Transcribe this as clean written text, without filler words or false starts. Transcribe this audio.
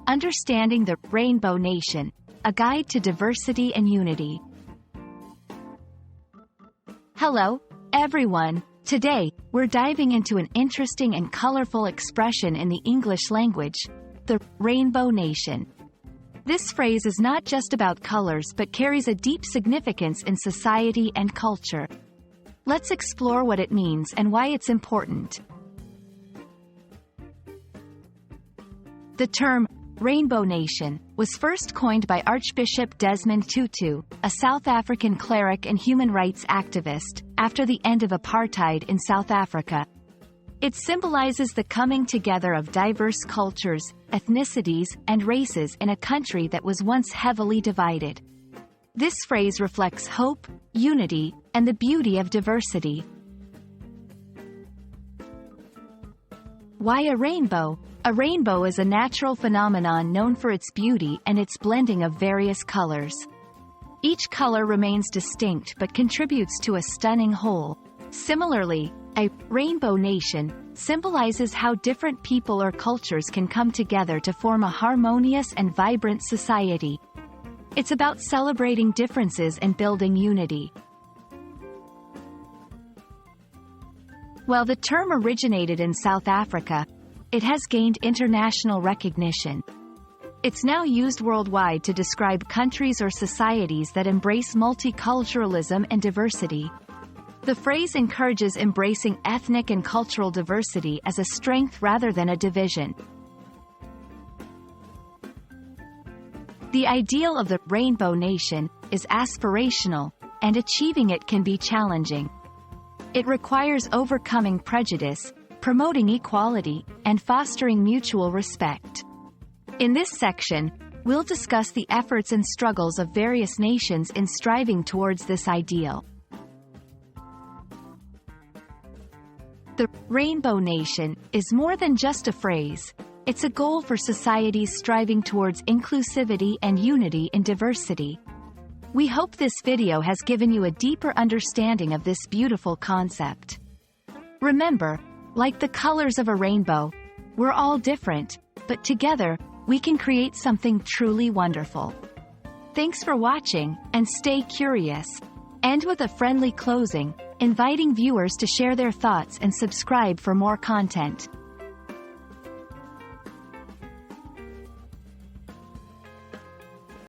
Understanding the Rainbow Nation, a guide to diversity and unity. Hello, everyone. Today, we're diving into an interesting and colorful expression in the English language, the Rainbow Nation. This phrase is not just about colors but carries a deep significance in society and culture. Let's explore what it means and why it's important. The term Rainbow Nation was first coined by Archbishop Desmond Tutu, a South African cleric and human rights activist, after the end of apartheid in South Africa. It symbolizes the coming together of diverse cultures, ethnicities, and races in a country that was once heavily divided. This phrase reflects hope, unity, and the beauty of diversity. Why a rainbow? A rainbow is a natural phenomenon known for its beauty and its blending of various colors. Each color remains distinct but contributes to a stunning whole. Similarly, a rainbow nation symbolizes how different people or cultures can come together to form a harmonious and vibrant society. It's about celebrating differences and building unity. While the term originated in South Africa, it has gained international recognition. It's now used worldwide to describe countries or societies that embrace multiculturalism and diversity. The phrase encourages embracing ethnic and cultural diversity as a strength rather than a division. The ideal of the Rainbow Nation is aspirational, and achieving it can be challenging. It requires overcoming prejudice, promoting equality, and fostering mutual respect. In this section, we'll discuss the efforts and struggles of various nations in striving towards this ideal. The Rainbow Nation is more than just a phrase. It's a goal for societies striving towards inclusivity and unity in diversity. We hope this video has given you a deeper understanding of this beautiful concept. Remember, like the colors of a rainbow, we're all different, but together, we can create something truly wonderful. Thanks for watching, and stay curious. End with a friendly closing, inviting viewers to share their thoughts and subscribe for more content.